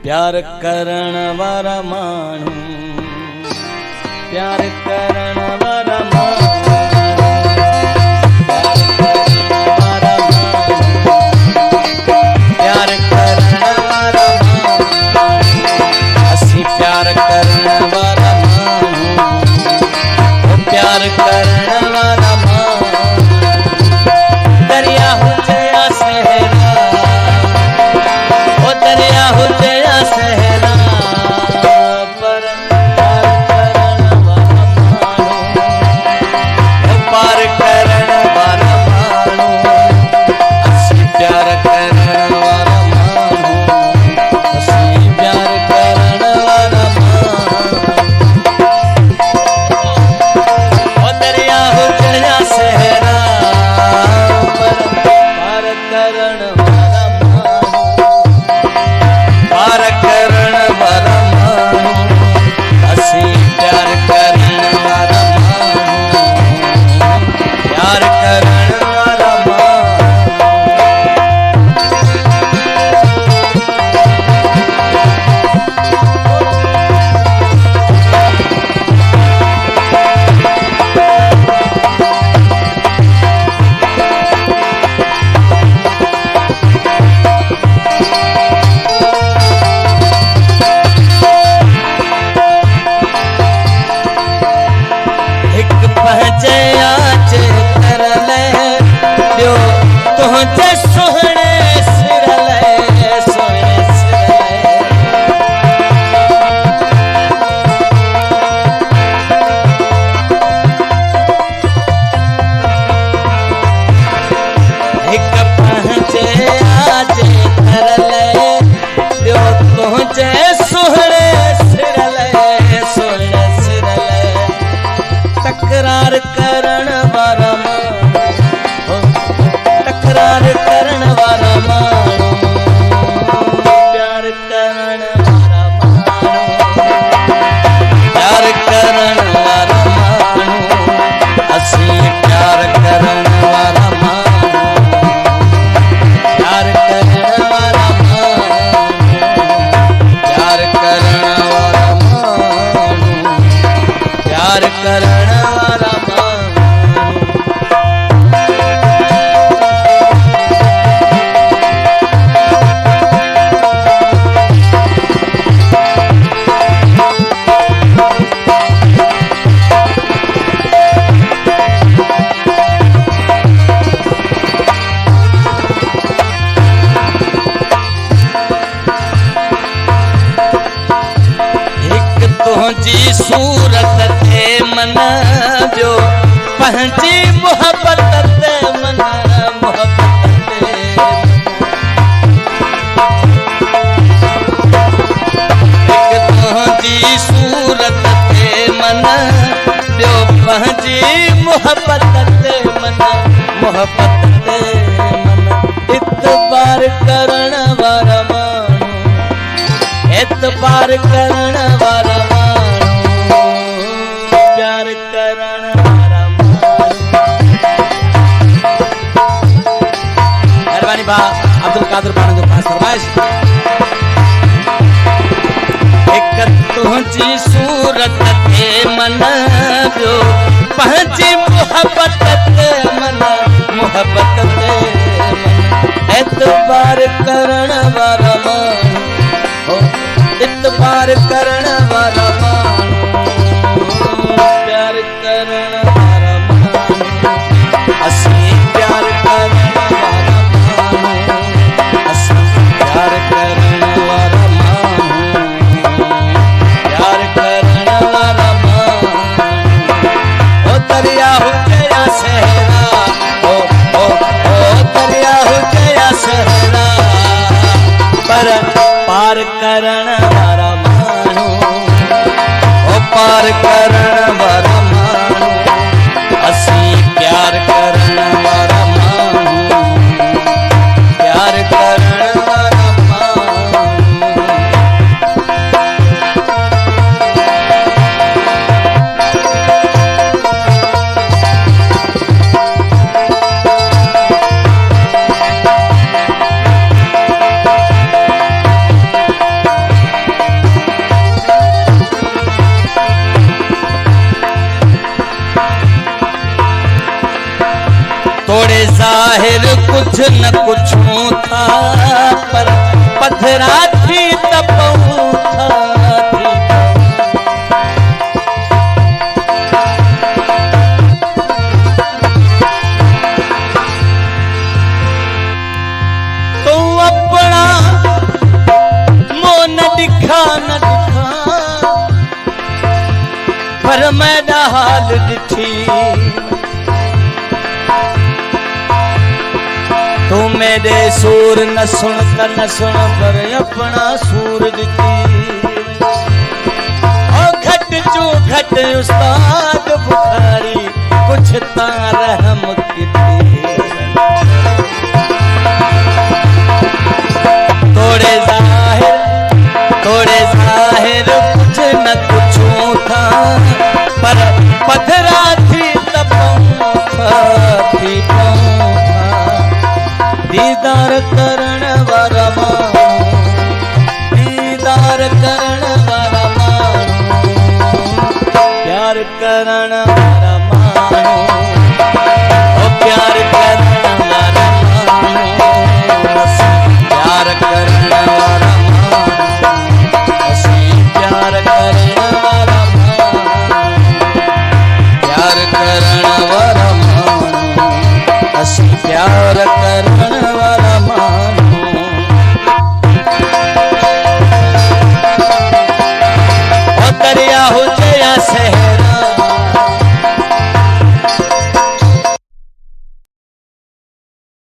प्यार करण वारा मानू, प्यार करण वारा मानू, प्यार करण वारा मानू, असी प्यार करण वारा मानू, प्यार करण वारा मानू, दरिया हो जया सहरा, ओ दरिया हो जया सहरा, पर प्यार करण वारा मानू, असी प्यार करण वारा मानू, असी प्यार करण वारा मानू, ओ दरिया हो जया सहरा, पर प्यार करण वारा मानू, प्यार करण वारा मानू, असी प्यार करण वारा मानू, प्यार करण वारा मानू। एक पहचे आज कर ले दियो तुझे सोहणे सिर ले, सोहणे सिर ले, एक पहचे आज कर ले दियो तुझे सोहणे सिर ले, सोहणे सिर ले, तकरार करण वारा मानू, तकरार करण वारा मानू, प्यार करण वारा मानू, प्यार करण वारा मानू, असी प्यार करण वारा मानू, प्यार करण वारा मानू, प्यार करण वारा मानू, प्यार करण वारा मानू। एक तुझी सूरत ते मन जो पंहिंजी मोहब्बत ते मन, मोहब्बत ते एक तुझी सूरत ते मन जो पंहिंजी मोहब्बत ते मन, मोहब्बत ते मन, इतबार करण वारा मानू, इतबार करण वारा मानू, प्यार करण वारा मानू। मेहरबानी बा अब्दुल कादिर पान जो पास फरमाइश। एक तुझी सूरत ते मन जो पंहिंजी मोहब्बत ते मन, मोहब्बत ते मन, एतबार करण वारा मानू, इतबार करण वारा मानू, प्यार करण वारा मानू, असी प्यार करण वारा मानू, असी प्यार करण वारा मानू, प्यार करण वारा मानू, ओ दरिया हो जया सहरा, ओ दरिया हो जया सहरा, पर पार करण वारा मानू, ओ पार करण वारा मानू, असी प्यार करण वारा मानू, प्यार करण वारा मानू। कुछ न कुछ था पर पथरा थी तपऊ था तो अपना मोह न दिखा न दिखा पर मैं हाल दिखी तू मेरे सूर न सुन कर न सुन पर अपना सूर दिखी और घट जो घट उस्ताद बुखारी कुछ तारहम किती थोड़े जाहिर कुछ न कुछ था पर पथरा थी थी दीदार करण वाला मानू दीदार करण वाला मानू प्यार करण वाला मानू